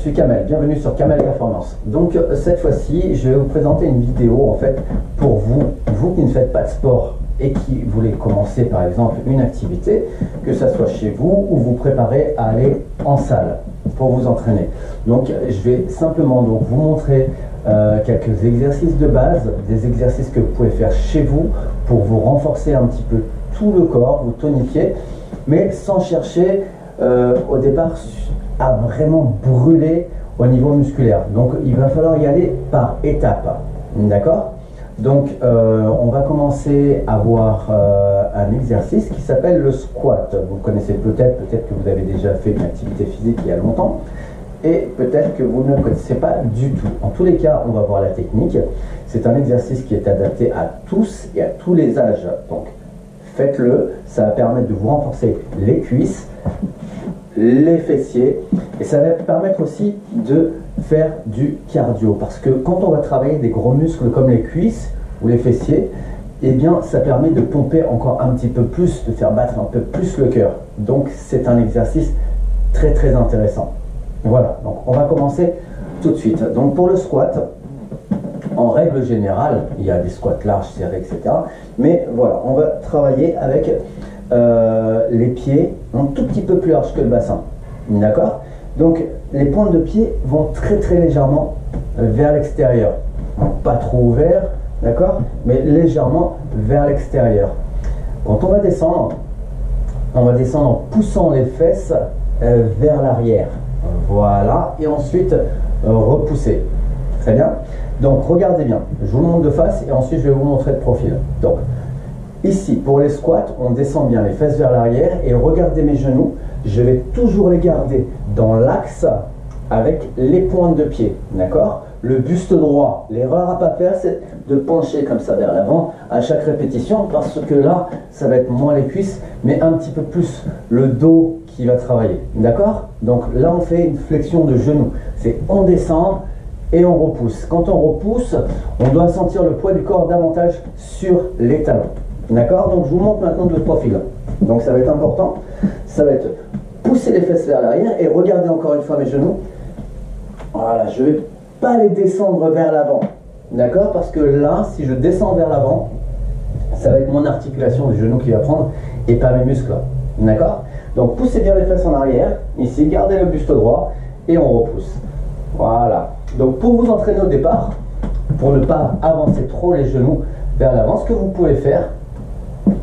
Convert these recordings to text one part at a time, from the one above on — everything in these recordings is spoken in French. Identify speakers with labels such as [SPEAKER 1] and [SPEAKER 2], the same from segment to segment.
[SPEAKER 1] suis Kamel, bienvenue sur Kamel Performance. Donc cette fois-ci, je vais vous présenter une vidéo en fait pour vous qui ne faites pas de sport et qui voulez commencer par exemple une activité, que ce soit chez vous ou vous préparez à aller en salle pour vous entraîner. Donc je vais simplement donc vous montrer quelques exercices de base, des exercices que vous pouvez faire chez vous pour vous renforcer un petit peu tout le corps, vous tonifier, mais sans chercher au départ à vraiment brûler au niveau musculaire. Donc il va falloir y aller par étapes, d'accord? Donc on va commencer à voir un exercice qui s'appelle le squat. Vous connaissez peut-être que vous avez déjà fait une activité physique il y a longtemps et peut-être que vous ne le connaissez pas du tout. En tous les cas, on va voir la technique. C'est un exercice qui est adapté à tous et à tous les âges. Donc faites-le, ça va permettre de vous renforcer les cuisses, les fessiers, et ça va permettre aussi de faire du cardio, parce que quand on va travailler des gros muscles comme les cuisses ou les fessiers, eh bien ça permet de pomper encore un petit peu plus, de faire battre un peu plus le cœur. Donc c'est un exercice très intéressant. Voilà, donc on va commencer tout de suite. Donc pour le squat, en règle générale, il y a des squats larges, serrés, etc. Mais voilà, on va travailler avec les pieds un tout petit peu plus larges que le bassin. D'accord? Donc les pointes de pied vont très légèrement vers l'extérieur. Pas trop ouvert, d'accord? Mais légèrement vers l'extérieur. Quand on va descendre en poussant les fesses vers l'arrière. Voilà, et ensuite repousser. Très bien. Donc regardez bien, je vous le montre de face et ensuite je vais vous montrer de profil. Donc ici pour les squats, on descend bien les fesses vers l'arrière et regardez mes genoux, je vais toujours les garder dans l'axe avec les pointes de pied, d'accord? Le buste droit, l'erreur à pas faire, c'est de pencher comme ça vers l'avant à chaque répétition, parce que là ça va être moins les cuisses mais un petit peu plus le dos qui va travailler, d'accord? Donc là on fait une flexion de genou, c'est on descend et on repousse. Quand on repousse, on doit sentir le poids du corps davantage sur les talons. D'accord? Donc je vous montre maintenant de profil. Donc ça va être important. Ça va être pousser les fesses vers l'arrière et regardez encore une fois mes genoux. Voilà, je ne vais pas les descendre vers l'avant. D'accord? Parce que là, si je descends vers l'avant, ça va être mon articulation du genou qui va prendre et pas mes muscles. D'accord? Donc poussez bien les fesses en arrière. Ici, gardez le buste droit et on repousse. Voilà. Donc pour vous entraîner au départ, pour ne pas avancer trop les genoux vers l'avant, ce que vous pouvez faire,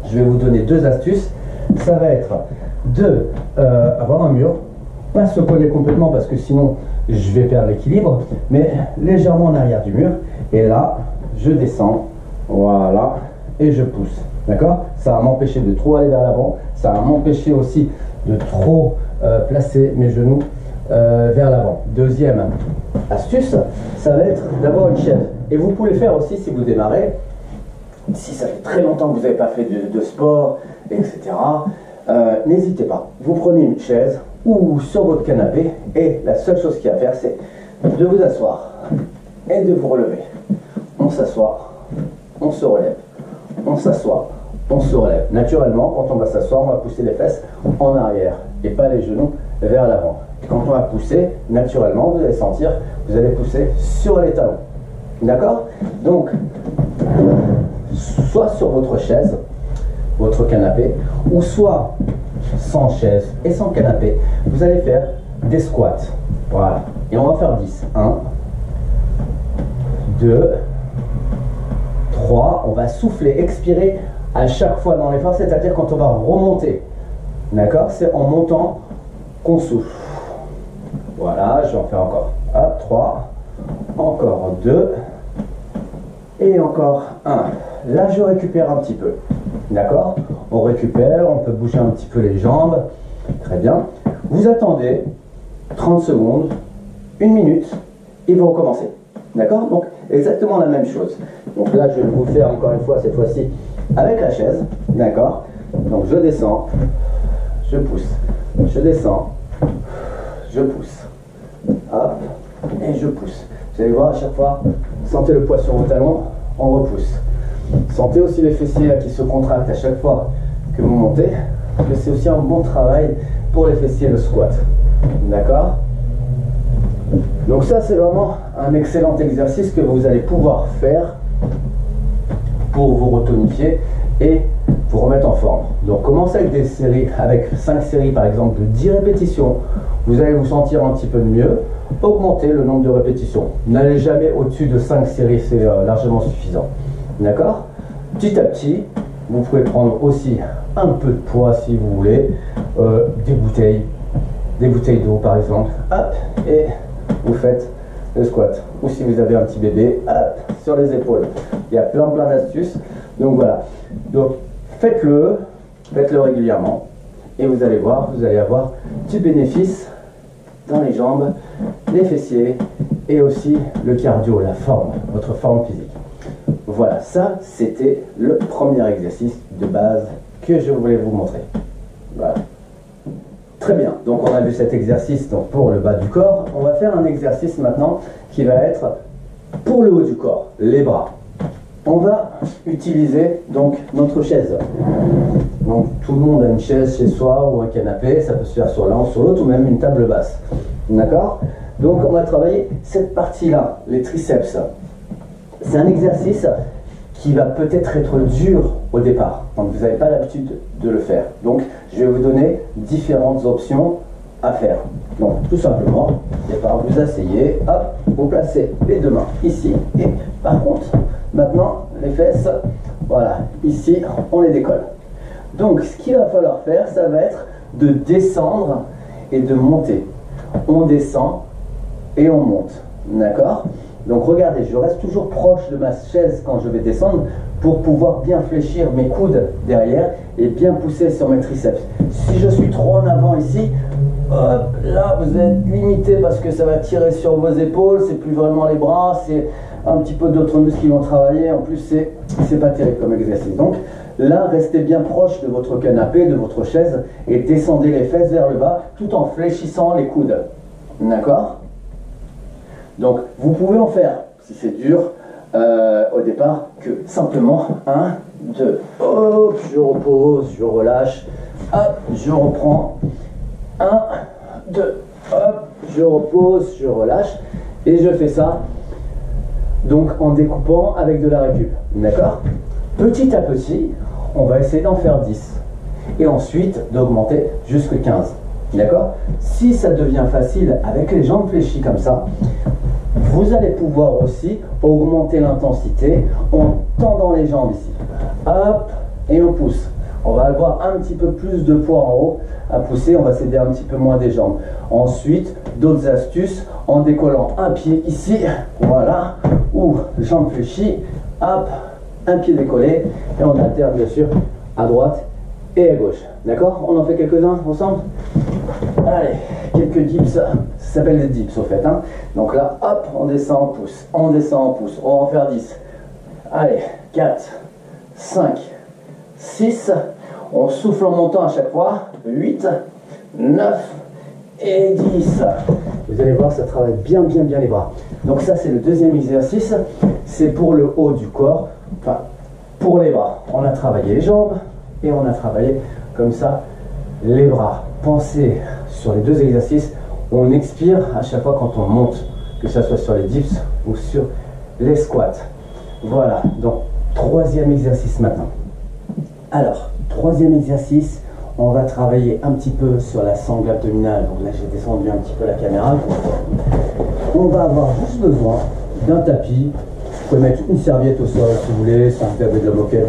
[SPEAKER 1] je vais vous donner deux astuces. Ça va être de avoir un mur, pas se coller complètement parce que sinon je vais perdre l'équilibre, mais légèrement en arrière du mur. Et là, je descends, voilà, et je pousse. D'accord? Ça va m'empêcher de trop aller vers l'avant, ça va m'empêcher aussi de trop placer mes genoux vers l'avant. Deuxième astuce, ça va être d'avoir une chaise. Et vous pouvez le faire aussi si vous démarrez, si ça fait très longtemps que vous n'avez pas fait de sport, etc. N'hésitez pas. Vous prenez une chaise ou sur votre canapé et la seule chose qu'il y a à faire, c'est de vous asseoir et de vous relever. On s'assoit, on se relève, on s'assoit, on se relève. Naturellement, quand on va s'asseoir, on va pousser les fesses en arrière et pas les genoux vers l'avant. Quand on va pousser, naturellement, vous allez sentir, vous allez pousser sur les talons. D'accord? Donc, soit sur votre chaise, votre canapé, ou soit sans chaise et sans canapé, vous allez faire des squats. Voilà. Et on va faire 10. 1, 2, 3. On va souffler, expirer à chaque fois dans l'effort, c'est-à-dire quand on va remonter. D'accord? C'est en montant qu'on souffle. Voilà, je vais en faire encore. Hop, 3, encore 2, et encore 1. Là, je récupère un petit peu. D'accord? On récupère, on peut bouger un petit peu les jambes. Très bien. Vous attendez 30 secondes, 1 minute, et vous recommencez. D'accord? Donc, exactement la même chose. Donc là, je vais vous faire encore une fois, cette fois-ci, avec la chaise. D'accord? Donc, je descends, je pousse, je descends, je pousse. Hop, et je pousse. Vous allez voir à chaque fois, sentez le poids sur vos talons, on repousse. Sentez aussi les fessiers là, qui se contractent à chaque fois que vous montez. C'est aussi un bon travail pour les fessiers, le squat. D'accord? Donc ça, c'est vraiment un excellent exercice que vous allez pouvoir faire pour vous retonifier et vous remettre en forme. Donc commencez avec des séries, avec 5 séries par exemple de 10 répétitions. Vous allez vous sentir un petit peu mieux. Augmentez le nombre de répétitions. N'allez jamais au-dessus de 5 séries, c'est largement suffisant. D'accord? Petit à petit, vous pouvez prendre aussi un peu de poids si vous voulez, des bouteilles d'eau par exemple, hop, et vous faites le squat. Ou si vous avez un petit bébé, hop, sur les épaules. Il y a plein d'astuces. Donc voilà. Donc faites-le régulièrement et vous allez voir, vous allez avoir du bénéfice dans les jambes, les fessiers et aussi le cardio, la forme, votre forme physique. Voilà, ça c'était le premier exercice de base que je voulais vous montrer. Voilà. Très bien, donc on a vu cet exercice donc, pour le bas du corps. On va faire un exercice maintenant qui va être pour le haut du corps, les bras. On va utiliser donc notre chaise. Donc tout le monde a une chaise chez soi ou un canapé, ça peut se faire sur l'un ou sur l'autre ou même une table basse. D'accord? Donc on va travailler cette partie-là, les triceps. C'est un exercice qui va peut-être être dur au départ, donc vous n'avez pas l'habitude de le faire. Donc je vais vous donner différentes options à faire. Donc tout simplement, au départ vous asseyez, hop, vous placez les deux mains ici et par contre, maintenant les fesses, voilà, ici on les décolle. Donc ce qu'il va falloir faire, ça va être de descendre et de monter. On descend et on monte, d'accord? Donc regardez, je reste toujours proche de ma chaise quand je vais descendre pour pouvoir bien fléchir mes coudes derrière et bien pousser sur mes triceps. Si je suis trop en avant ici, hop, là vous êtes limité parce que ça va tirer sur vos épaules, c'est plus vraiment les bras, c'est un petit peu d'autres muscles qui vont travailler, en plus c'est pas terrible comme exercice. Donc là, restez bien proche de votre canapé, de votre chaise et descendez les fesses vers le bas tout en fléchissant les coudes. D'accord? Donc vous pouvez en faire, si c'est dur, au départ, que simplement 1, 2, hop, je repose, je relâche, hop, je reprends, 1, 2, hop, je repose, je relâche, et je fais ça, donc en découpant avec de la récup, d'accord? Petit à petit, on va essayer d'en faire 10, et ensuite d'augmenter jusqu'à 15, d'accord? Si ça devient facile, avec les jambes fléchies comme ça, vous allez pouvoir aussi augmenter l'intensité en tendant les jambes ici. Hop, et on pousse. On va avoir un petit peu plus de poids en haut à pousser, on va s'aider un petit peu moins des jambes. Ensuite, d'autres astuces en décollant un pied ici, voilà, ou jambes fléchies, hop, un pied décollé, et on alterne bien sûr à droite et à gauche. D'accord? On en fait quelques-uns ensemble? Allez, quelques dips, ça s'appelle des dips au fait. Hein. Donc là, hop, on descend, on pousse, on descend, on pousse, on va en faire 10. Allez, 4, 5, 6, on souffle en montant à chaque fois, 8, 9 et 10. Vous allez voir, ça travaille bien les bras. Donc ça, c'est le deuxième exercice, c'est pour le haut du corps, enfin, pour les bras. On a travaillé les jambes et on a travaillé comme ça les bras. Pensez sur les deux exercices, on expire à chaque fois quand on monte, que ce soit sur les dips ou sur les squats. Voilà, donc troisième exercice maintenant. Alors, troisième exercice, on va travailler un petit peu sur la sangle abdominale. Donc là, j'ai descendu un petit peu la caméra. On va avoir juste besoin d'un tapis. Vous pouvez mettre une serviette au sol si vous voulez, si vous avez de la moquette,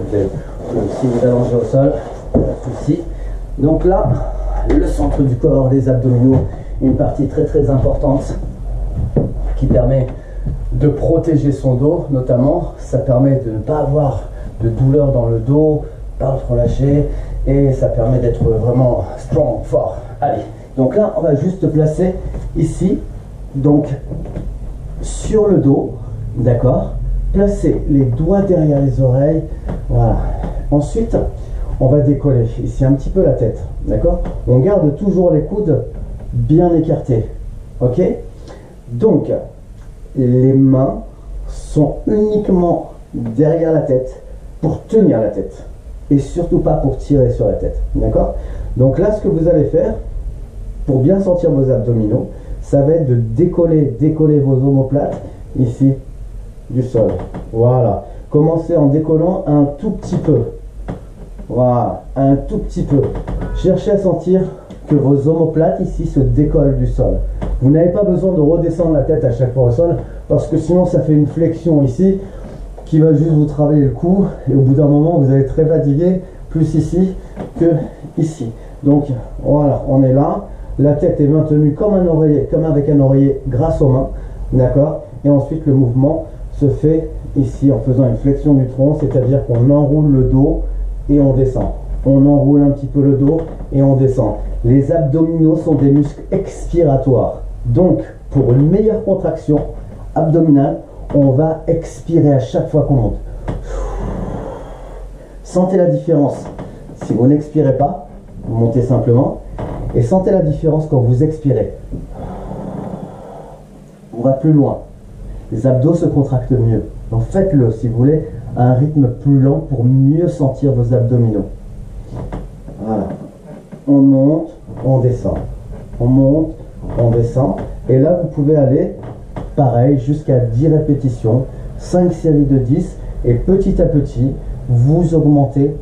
[SPEAKER 1] si vous allongez au sol, pas de souci. Donc là, le centre du corps, les abdominaux, une partie très importante qui permet de protéger son dos, notamment. Ça permet de ne pas avoir de douleur dans le dos, pas trop lâcher, et ça permet d'être vraiment strong, fort. Allez, donc là, on va juste placer ici, donc sur le dos, d'accord? Placer les doigts derrière les oreilles, voilà. Ensuite, on va décoller ici un petit peu la tête, d'accord? On garde toujours les coudes bien écartés, ok? Donc, les mains sont uniquement derrière la tête pour tenir la tête et surtout pas pour tirer sur la tête, d'accord? Donc là, ce que vous allez faire pour bien sentir vos abdominaux, ça va être de décoller vos omoplates ici du sol. Voilà. Commencez en décollant un tout petit peu. Voilà, un tout petit peu. Cherchez à sentir que vos omoplates ici se décollent du sol. Vous n'avez pas besoin de redescendre la tête à chaque fois au sol parce que sinon ça fait une flexion ici qui va juste vous travailler le cou et au bout d'un moment vous allez être très fatigué, plus ici que ici. Donc voilà, on est là. La tête est maintenue comme un oreiller, comme avec un oreiller grâce aux mains. D'accord? Et ensuite le mouvement se fait ici en faisant une flexion du tronc, c'est-à-dire qu'on enroule le dos et on descend. On enroule un petit peu le dos et on descend. Les abdominaux sont des muscles expiratoires. Donc, pour une meilleure contraction abdominale, on va expirer à chaque fois qu'on monte. Sentez la différence. Si vous n'expirez pas, vous montez simplement. Et sentez la différence quand vous expirez. On va plus loin. Les abdos se contractent mieux. Donc faites-le si vous voulez à un rythme plus lent pour mieux sentir vos abdominaux. Voilà. On monte, on descend. On monte, on descend. Et là, vous pouvez aller, pareil, jusqu'à 10 répétitions, 5 séries de 10. Et petit à petit, vous augmentez.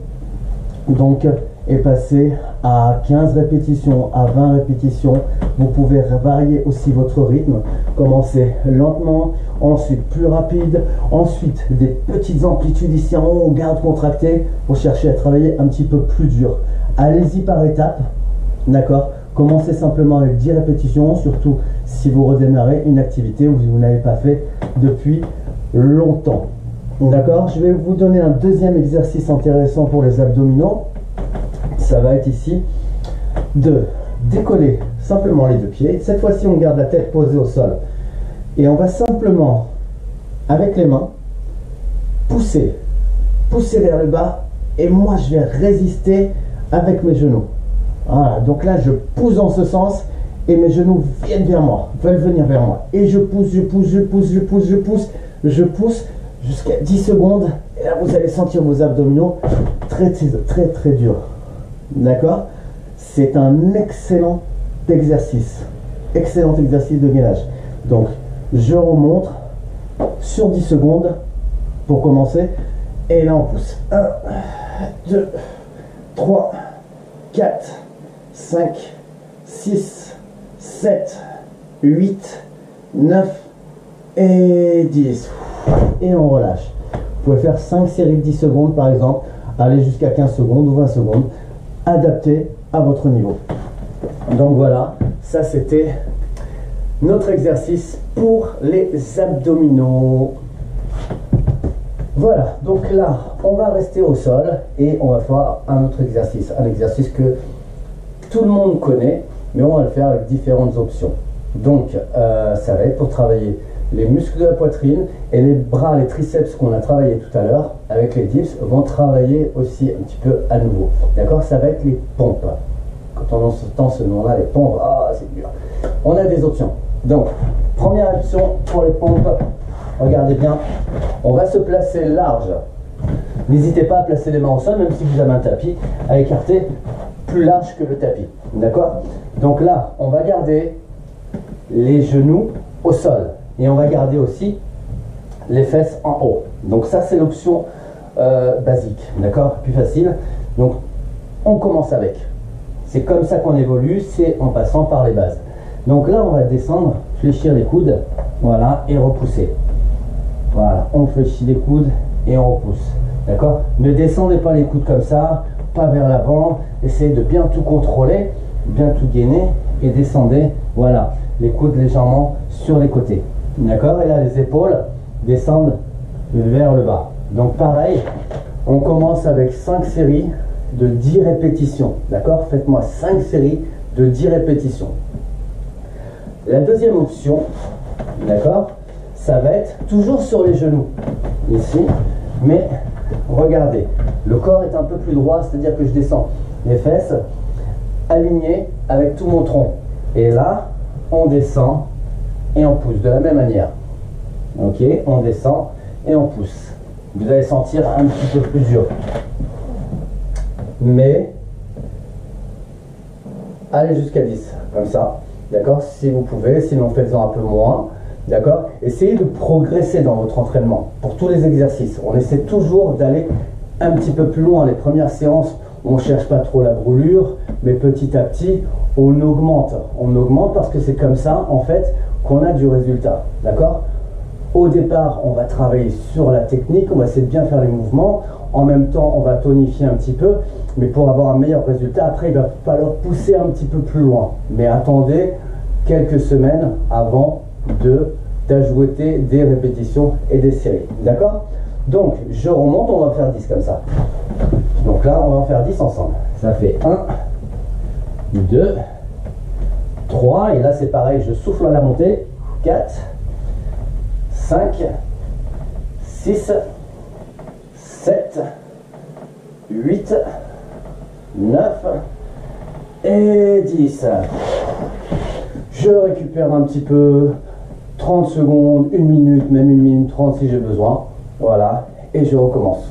[SPEAKER 1] Donc, et passer à 15 répétitions, à 20 répétitions. Vous pouvez varier aussi votre rythme. Commencez lentement, ensuite plus rapide, ensuite des petites amplitudes ici en haut, on garde contracté pour chercher à travailler un petit peu plus dur. Allez-y par étapes, d'accord? Commencez simplement avec 10 répétitions, surtout si vous redémarrez une activité où vous n'avez pas fait depuis longtemps. D'accord? Je vais vous donner un deuxième exercice intéressant pour les abdominaux. Ça va être ici de décoller simplement les deux pieds. Cette fois-ci, on garde la tête posée au sol. Et on va simplement, avec les mains, pousser vers le bas. Et moi, je vais résister avec mes genoux. Voilà, donc là, je pousse dans ce sens et mes genoux veulent venir vers moi. Et je pousse jusqu'à 10 secondes. Et là, vous allez sentir vos abdominaux très durs. D'accord? C'est un excellent exercice de gainage. Donc, je remonte sur 10 secondes pour commencer. Et là, on pousse. 1, 2, 3, 4, 5, 6, 7, 8, 9 et 10. Et on relâche. Vous pouvez faire 5 séries de 10 secondes par exemple. Aller jusqu'à 15 secondes ou 20 secondes. Adapté à votre niveau. Donc voilà, ça c'était notre exercice pour les abdominaux. Voilà, donc là, on va rester au sol et on va faire un autre exercice. Un exercice que tout le monde connaît, mais on va le faire avec différentes options. Donc, ça va être pour travailler les muscles de la poitrine et les bras, les triceps qu'on a travaillé tout à l'heure avec les dips vont travailler aussi un petit peu à nouveau. D'accord? Ça va être les pompes. Quand on entend ce nom-là, les pompes, c'est dur. On a des options. Donc, première option pour les pompes, regardez bien, on va se placer large. N'hésitez pas à placer les mains au sol, même si vous avez un tapis, à écarter plus large que le tapis. D'accord? Donc là, on va garder les genoux au sol. Et on va garder aussi les fesses en haut. Donc ça, c'est l'option basique. D'accord? Plus facile. Donc, on commence avec. C'est comme ça qu'on évolue, c'est en passant par les bases. Donc là, on va descendre, fléchir les coudes. Voilà, et repousser. Voilà, on fléchit les coudes et on repousse. D'accord? Ne descendez pas les coudes comme ça, pas vers l'avant. Essayez de bien tout contrôler, bien tout gainer et descendez. Voilà, les coudes légèrement sur les côtés. D'accord? Et là, les épaules descendent vers le bas. Donc pareil, on commence avec 5 séries de 10 répétitions. D'accord? Faites-moi 5 séries de 10 répétitions. La deuxième option, d'accord, ça va être toujours sur les genoux, ici, mais regardez, le corps est un peu plus droit, c'est-à-dire que je descends les fesses alignées avec tout mon tronc. Et là, on descend et on pousse de la même manière. Ok, on descend et on pousse. Vous allez sentir un petit peu plus dur. Mais allez jusqu'à 10, comme ça. d'accord, si vous pouvez, sinon faites-en un peu moins, d'accord. Essayez de progresser dans votre entraînement pour tous les exercices. On essaie toujours d'aller un petit peu plus loin. Les premières séances, on ne cherche pas trop la brûlure, mais petit à petit, on augmente. On augmente parce que c'est comme ça, en fait, qu'on a du résultat, d'accord. Au départ, on va travailler sur la technique, on va essayer de bien faire les mouvements. En même temps, on va tonifier un petit peu, mais pour avoir un meilleur résultat, après, il va falloir pousser un petit peu plus loin. Mais attendez quelques semaines avant d'ajouter des répétitions et des séries, d'accord. Donc, je remonte, on va faire 10 comme ça. Donc là, on va en faire 10 ensemble. Ça fait 1, 2, 3, et là, c'est pareil, je souffle à la montée. 4, 5, 6, 7, 8, 9 et 10. Je récupère un petit peu, 30 secondes, 1 minute, même 1 minute 30 si j'ai besoin. Voilà, et je recommence.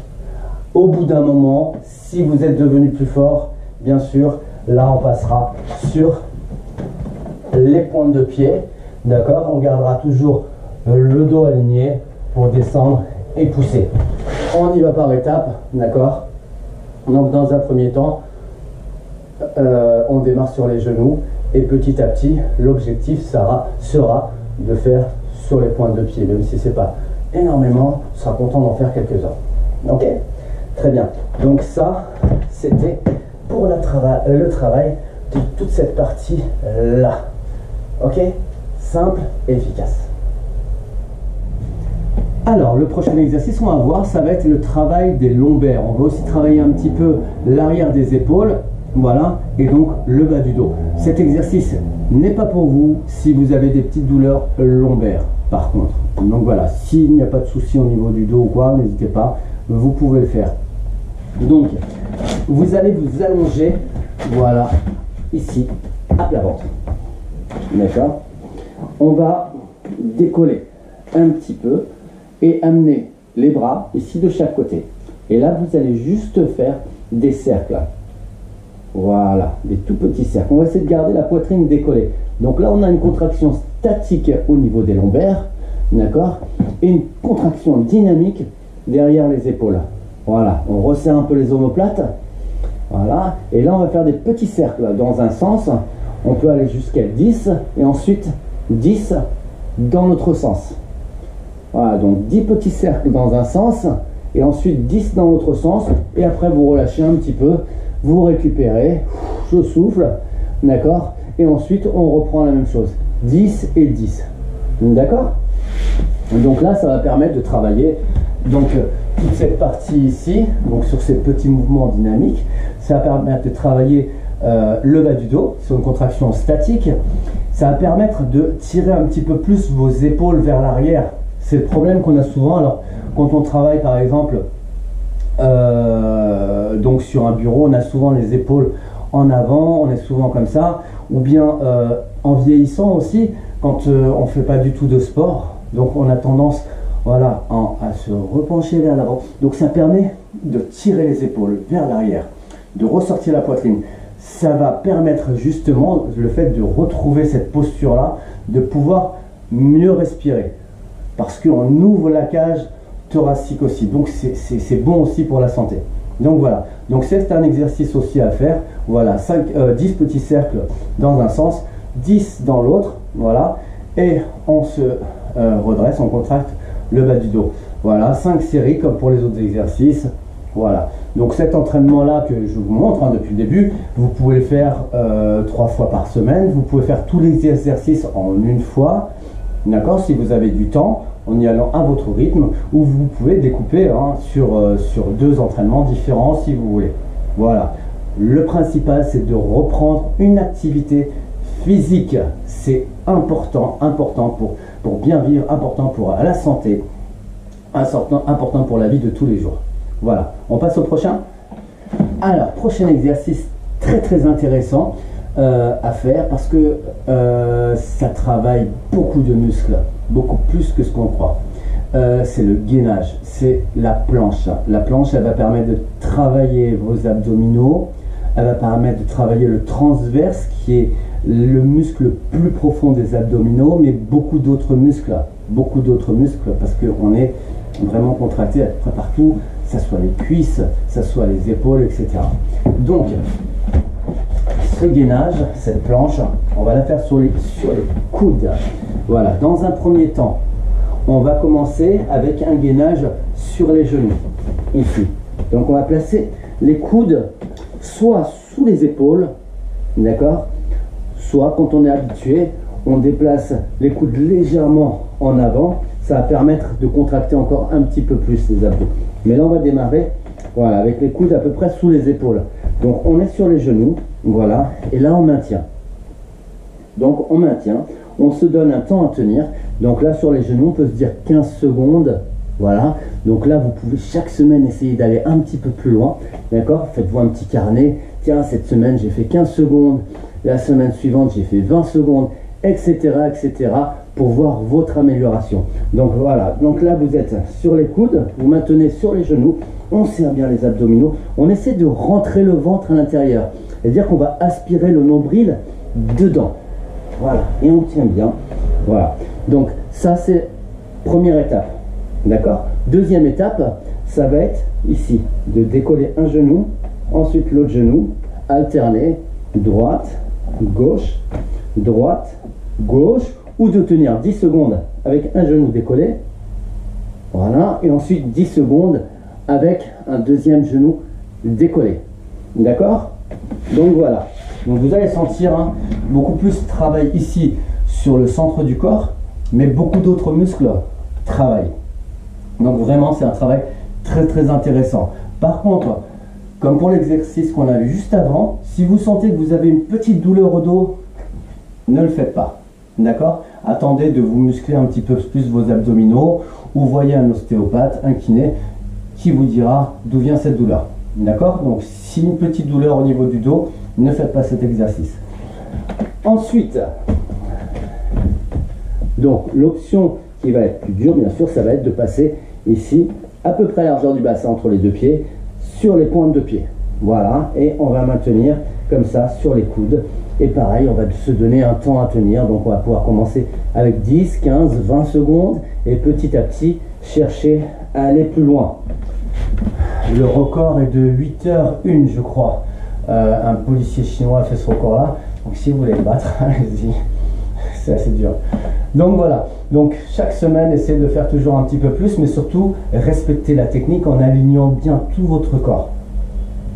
[SPEAKER 1] Au bout d'un moment, si vous êtes devenu plus fort, bien sûr, là on passera sur les pointes de pied. D'accord, on gardera toujours le dos aligné pour descendre et pousser. On y va par étapes, d'accord. Donc dans un premier temps, on démarre sur les genoux et petit à petit, l'objectif sera de faire sur les pointes de pied, même si c'est pas énormément, on sera content d'en faire quelques-uns. Ok, très bien. Donc ça, c'était pour le travail de toute cette partie là. Ok, simple et efficace. Alors, le prochain exercice qu'on va voir, ça va être le travail des lombaires. On va aussi travailler un petit peu l'arrière des épaules, voilà, et donc le bas du dos. Cet exercice n'est pas pour vous si vous avez des petites douleurs lombaires, par contre. Donc voilà, s'il n'y a pas de souci au niveau du dos ou quoi, n'hésitez pas, vous pouvez le faire. Donc, vous allez vous allonger, voilà, ici, à plat ventre. D'accord? On va décoller un petit peu et amener les bras ici de chaque côté. Et là, vous allez juste faire des cercles. Voilà, des tout petits cercles. On va essayer de garder la poitrine décollée. Donc là, on a une contraction statique au niveau des lombaires, d'accord, et une contraction dynamique derrière les épaules. Voilà, on resserre un peu les omoplates. Voilà, et là, on va faire des petits cercles dans un sens. On peut aller jusqu'à 10 et ensuite 10 dans l'autre sens. Voilà, donc 10 petits cercles dans un sens et ensuite 10 dans l'autre sens. Et après, vous relâchez un petit peu, vous récupérez, je souffle, d'accord. Et ensuite, on reprend la même chose, 10 et 10, d'accord. Donc là, ça va permettre de travailler donc toute cette partie ici, donc sur ces petits mouvements dynamiques. Ça va permettre de travailler le bas du dos sur une contraction statique. Ça va permettre de tirer un petit peu plus vos épaules vers l'arrière. C'est le problème qu'on a souvent. Alors, quand on travaille par exemple donc sur un bureau, on a souvent les épaules en avant, on est souvent comme ça, ou bien en vieillissant aussi, quand on ne fait pas du tout de sport, donc on a tendance, voilà, à se repencher vers l'avant. Donc ça permet de tirer les épaules vers l'arrière, de ressortir la poitrine. Ça va permettre justement le fait de retrouver cette posture-là, de pouvoir mieux respirer, parce qu'on ouvre la cage thoracique aussi, donc c'est bon aussi pour la santé. Donc voilà, donc c'est un exercice aussi à faire. Voilà, 10 petits cercles dans un sens, 10 dans l'autre, voilà, et on se redresse, on contracte le bas du dos. Voilà, 5 séries comme pour les autres exercices. Voilà, donc cet entraînement là que je vous montre depuis le début, vous pouvez le faire 3 fois par semaine. Vous pouvez faire tous les exercices en une fois, d'accord, si vous avez du temps, en y allant à votre rythme, ou vous pouvez découper sur 2 entraînements différents si vous voulez. Voilà, le principal c'est de reprendre une activité physique. C'est important pour bien vivre, important pour la santé, important pour la vie de tous les jours. Voilà, on passe au prochain. Alors, prochain exercice très intéressant à faire, parce que ça travaille beaucoup de muscles, beaucoup plus que ce qu'on croit. C'est le gainage, c'est la planche. La planche, elle va permettre de travailler vos abdominaux, elle va permettre de travailler le transverse qui est le muscle le plus profond des abdominaux, mais beaucoup d'autres muscles parce qu'on est vraiment contracté partout, que ce soit les cuisses, que ce soit les épaules, etc. Donc, ce gainage, cette planche, on va la faire sur les coudes. Voilà, dans un premier temps, on va commencer avec un gainage sur les genoux, ici. Donc on va placer les coudes soit sous les épaules, d'accord, soit quand on est habitué, on déplace les coudes légèrement en avant. Ça va permettre de contracter encore un petit peu plus les abdos. Mais là on va démarrer, voilà, avec les coudes à peu près sous les épaules. Donc on est sur les genoux, voilà, et là on maintient. Donc on maintient, on se donne un temps à tenir. Donc là sur les genoux on peut se dire 15 secondes. Voilà, donc là vous pouvez chaque semaine essayer d'aller un petit peu plus loin, d'accord. Faites-vous un petit carnet, tiens cette semaine j'ai fait 15 secondes, la semaine suivante j'ai fait 20 secondes, etc., etc., pour voir votre amélioration. Donc voilà, donc là vous êtes sur les coudes, vous maintenez sur les genoux, on serre bien les abdominaux, on essaie de rentrer le ventre à l'intérieur, c'est-à-dire qu'on va aspirer le nombril dedans, voilà, et on tient bien, voilà. Donc ça c'est première étape. D'accord. Deuxième étape, ça va être ici, de décoller un genou, ensuite l'autre genou, alterner, droite, gauche, ou de tenir 10 secondes avec un genou décollé, voilà, et ensuite 10 secondes avec un deuxième genou décollé. D'accord. Donc voilà. Donc vous allez sentir beaucoup plus travail ici sur le centre du corps, mais beaucoup d'autres muscles travaillent. Donc vraiment c'est un travail très très intéressant. Par contre, comme pour l'exercice qu'on a vu juste avant, si vous sentez que vous avez une petite douleur au dos, ne le faites pas. D'accord. Attendez de vous muscler un petit peu plus vos abdominaux, ou voyez un ostéopathe, un kiné, qui vous dira d'où vient cette douleur. D'accord. Donc si une petite douleur au niveau du dos, ne faites pas cet exercice. Ensuite, donc l'option qui va être plus dure, bien sûr, ça va être de passer ici, à peu près à la largeur du bassin entre les deux pieds, sur les pointes de pied. Voilà, et on va maintenir comme ça sur les coudes. Et pareil, on va se donner un temps à tenir. Donc on va pouvoir commencer avec 10, 15, 20 secondes et petit à petit chercher à aller plus loin. Le record est de 8h01, je crois. Un policier chinois a fait ce record-là. Donc si vous voulez le battre, allez-y. C'est assez dur. Donc voilà, donc chaque semaine, essayez de faire toujours un petit peu plus, mais surtout respectez la technique en alignant bien tout votre corps.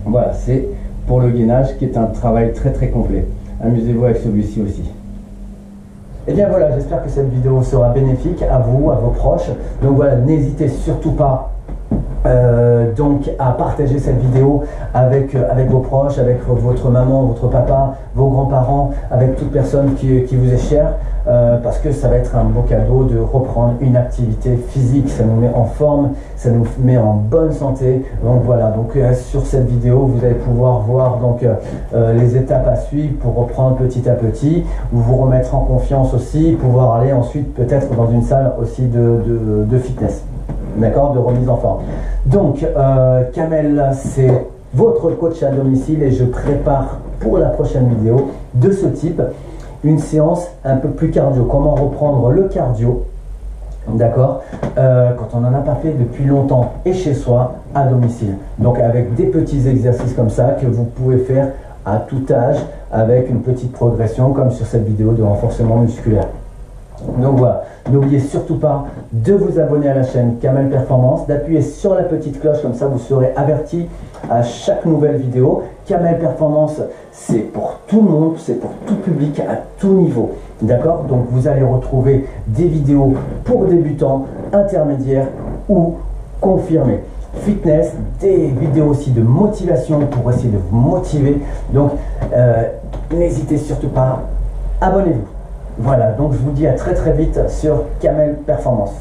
[SPEAKER 1] Voilà, c'est pour le gainage qui est un travail très très complet. Amusez-vous avec celui-ci aussi. Et bien voilà, j'espère que cette vidéo sera bénéfique à vous, à vos proches. Donc voilà, n'hésitez surtout pas donc à partager cette vidéo avec vos proches, avec votre maman, votre papa, vos grands-parents, avec toute personne qui vous est chère, parce que ça va être un beau cadeau de reprendre une activité physique. Ça nous met en forme, ça nous met en bonne santé. Donc voilà, donc sur cette vidéo vous allez pouvoir voir donc les étapes à suivre pour reprendre petit à petit, vous remettre en confiance aussi, pouvoir aller ensuite peut-être dans une salle aussi de fitness. D'accord, de remise en forme. Donc, Kamel, c'est votre coach à domicile et je prépare pour la prochaine vidéo de ce type une séance un peu plus cardio. Comment reprendre le cardio, d'accord, quand on n'en a pas fait depuis longtemps et chez soi, à domicile. Donc, avec des petits exercices comme ça que vous pouvez faire à tout âge avec une petite progression comme sur cette vidéo de renforcement musculaire. Donc voilà, n'oubliez surtout pas de vous abonner à la chaîne Kamel Performance, d'appuyer sur la petite cloche, comme ça vous serez averti à chaque nouvelle vidéo. Kamel Performance, c'est pour tout le monde, c'est pour tout public, à tout niveau. D'accord? Donc vous allez retrouver des vidéos pour débutants, intermédiaires ou confirmés. Fitness, des vidéos aussi de motivation pour essayer de vous motiver. Donc n'hésitez surtout pas, abonnez-vous. Voilà, donc je vous dis à très très vite sur Kamel Performance.